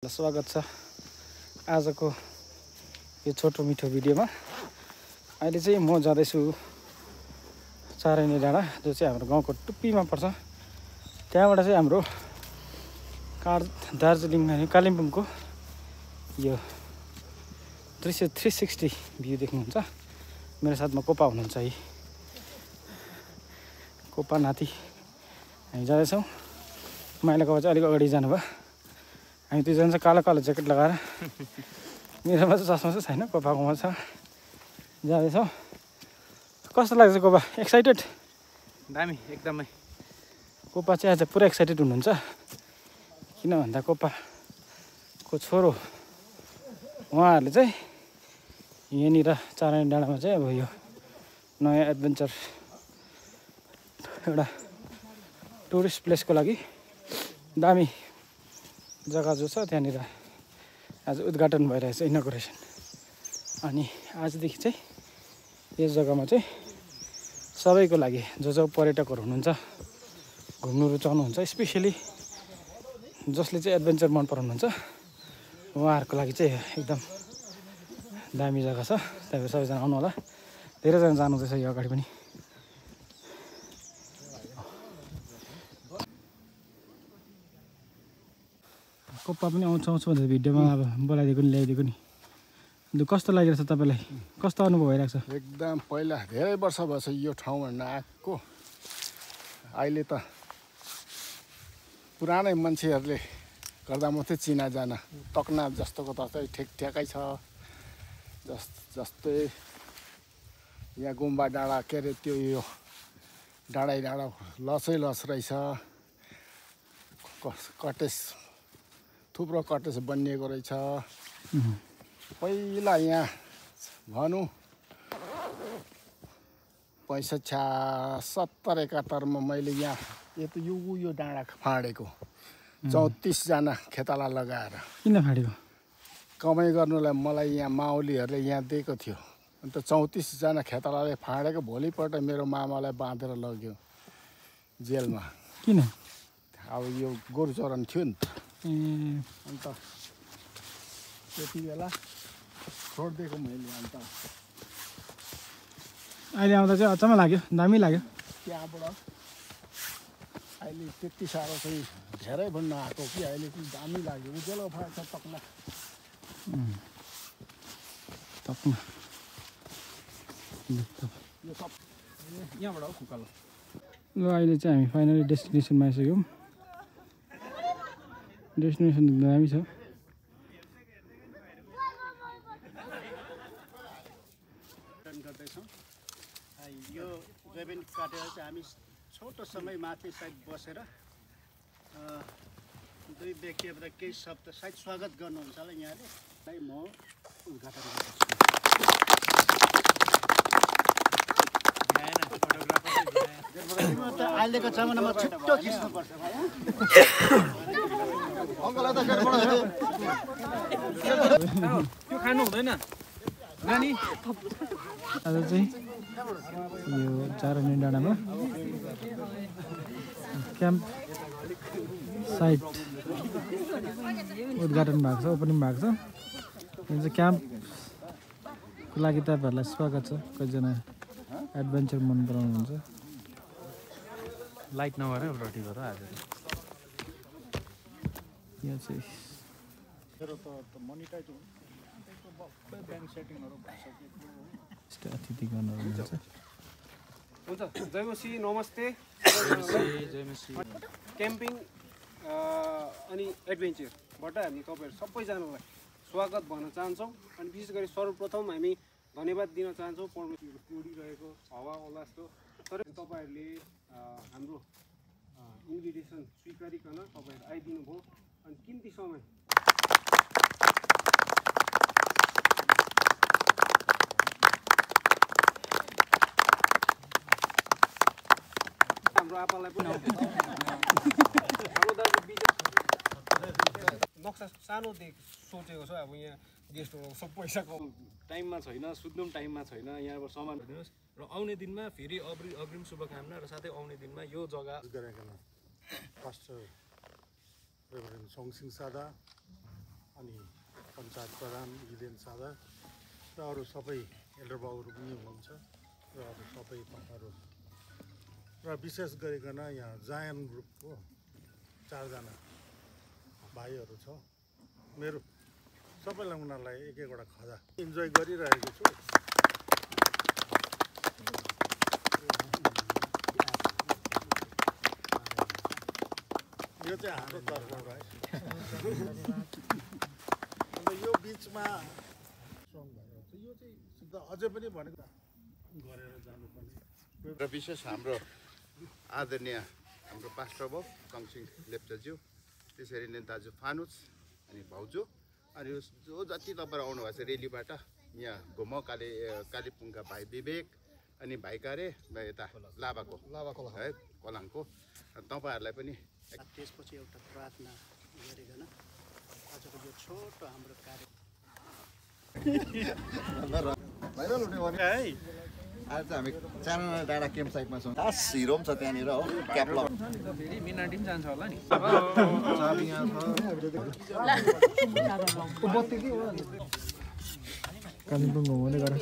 स्वागत छ आजको यो छोटो मिठो भिडियोमा। अहिले चाहिँ म जाँदैछु चारैनी डाँडा, जो चाहिँ हाम्रो गाउँको टुप्पीमा पर्छ। त्यहाँबाट चाहिँ हाम्रो दार्जिलिङ अनि कालिम्पोङको यो दृश्य 360 भ्यू देख्नुहुन्छ। मेरो साथमा कोपा हुनुहुन्छ। है कोपा नाति हामी जाँदैछौँ। माइला कोपा चाहिँ अलिक अगाडि जानुभयो। हामी दुईजना चाहिँ कालो कालो ज्याकेट लगाएर, मेरोमा चाहिँ चस्मा चाहिँ छैन, कोपाकोमा छ। जाँदैछौँ। कस्तो लाग्छ कोपा? एक्साइटेड? दामी एकदमै। कोपा चाहिँ आज पुरा एक्साइटेड हुनुहुन्छ। किन भन्दा कोपाको छोरो उहाँहरूले चाहिँ यहाँनिर चारैनी डाँडामा चाहिँ अब यो नयाँ एडभेन्चर एउटा टुरिस्ट प्लेसको लागि दामी जग्गा जो छ त्यहाँनिर आज उद्घाटन भइरहेछ, इनोग्रेसन। अनि आजदेखि चाहिँ यस जग्गामा चाहिँ सबैको लागि जो पर्यटकहरू हुनुहुन्छ, घुम्नु रुचाउनुहुन्छ, स्पेसली जसले चाहिँ एडभेन्चर मन पराउनुहुन्छ उहाँहरूको लागि चाहिँ एकदम दामी जग्गा छ। त्यही भएर सबैजना आउनु होला। धेरैजना जानुहुँदैछ यो अगाडि पनि। कोपा पनि आउँछ भनेर भिडियोमा अब बोलाइदिएको नि, ल्याइदिएको नि। अन्त कस्तो लागिरहेछ तपाईँलाई? कस्तो अनुभव भइरहेको छ? एकदम पहिला धेरै वर्ष भएछ यो ठाउँमा नआएको। अहिले त पुरानै मान्छेहरूले गर्दा मात्रै चिनाजाना, तकना जस्तोको तस्तै ठिकठ्याकै छ। जस्तै यहाँ गुम्बा डाँडा, के अरे त्यो यो डाँडै डाँडा लसै लस रहेछ। कटेज, थुप्रो कटेज बनिएको रहेछ। पहिला यहाँ भनौँ 75-71 मैले यहाँ यो डाँडा फाँडेको 34 जना खेताला लगाएर। किन फाँडेको? कमाइ गर्नुलाई मलाई यहाँ माओलीहरूले यहाँ दिएको थियो। अन्त 34 जना खेतालाले फाँडेको। भोलिपल्ट मेरो मामालाई बाँधेर लग्यो जेलमा। किन? अब यो गोरु चरन थियो नि त। अन्त त्यति बेला छोडिदिएको मैले। अन्त अहिले आउँदा चाहिँ अचम्म लाग्यो, दामी लाग्यो। त्यहाँबाट अहिले त्यति साह्रो चाहिँ धेरै पनि नआएको कि अहिले चाहिँ दामी लाग्यो। उज्यालो भएको छ तकना। यो सब यहाँबाट हो खुकालो। ल अहिले चाहिँ हामी फाइनली डेस्टिनेसनमा आइसक्यौँ। डेस्टिनेसन दामी छ। गर्दैछौँ। यो रेबेन काटेर चाहिँ हामी छोटो समय माथि सायद बसेर दुई व्यक्तिबाट केही शब्द सायद स्वागत गर्नुहुन्छ होला यहाँले। म उद्घाटन गर्छु। अहिलेको जमानामा छिट्टो खिच्नुपर्छ भाइ। त्यो खानु हुँदैन नानी। आज चाहिँ यो चारैनी डाँडामा क्याम्प साइट उद्घाटन भएको छ, ओपनिङ भएको छ। यो चाहिँ क्याम्पको लागि तपाईँहरूलाई स्वागत छ। कतिजना एडभेन्चर मन पराउनुहुन्छ। लाइट नभएर रोटी गर आज। यहाँ चाहिँ अतिथि गर्नुहुन्छ। हुन्छ। जयमसी, नमस्ते। क्याम्पिङ अनि एडभेन्चरबाट हामी तपाईँहरू सबैजनालाई स्वागत भन्न चाहन्छौँ। अनि विशेष गरी सर्वप्रथम हामी धन्यवाद दिन चाहन्छौँ उडिरहेको हावा होला जस्तो। तर तपाईँहरूले हाम्रो इन्भिटेसन स्वीकारिकन तपाईँहरू आइदिनु भयो। अनि किम्ती समय हाम्रो आपालाई पनि नक्सा सानो सोचेको छ। अब यहाँ गेस्टहरू सब पैसाको टाइममा छैन, सुत्नु पनि टाइममा छैन। यहाँबाट सामान दिनुहोस् र आउने दिनमा फेरि अग्रिम शुभकामना। र साथै आउने दिनमा यो जग्गा गरेका पास्टर रेभरेन्ड सोङसिङ सादा पञ्चायत प्रधान गिदेन सादा र अरू सबै एल्डर बाबुहरू पनि हुनुहुन्छ र अरू सबै तपाईँहरू र विशेष गरिकन यहाँ जायन ग्रुपको 4 जना भाइहरू छ मेरो सबैलाई उनीहरूलाई एक एकवटा खजा इन्जोय गरिरहेको छु यो चाहिँ हाम्रो तर्फबाट है अन्त यो बिचमा सङ भएर चाहिँ यो चाहिँ सिद्ध अझै पनि भनेको गरेर जानुपर्ने र विशेष हाम्रो आदरणीय हाम्रो पास्टर बाबु कमसिंह लेप्चाज्यू त्यसरी नै दाजु फानुस अनि भाउजू अनि जो जति तपाईँहरू आउनुभएको छ रेलीबाट यहाँ घुम कालिम्पोङका भाइ विवेक अनि भाइ कार्य यता लाभाको है कलाङको तपाईँहरूलाई पनि त्यसपछि एउटा प्रार्थना गरिकन आजको यो छोटो हाम्रो कार्य आज चाहिँ हामी चारना डाँडा क्याम्प साइटमा छौँ खास हिरो पनि छ त्यहाँनिर हो क्याप्लग फेरि मिनाटी पनि जान्छ होला नि कालिम्पोङ घुमाउँदै गर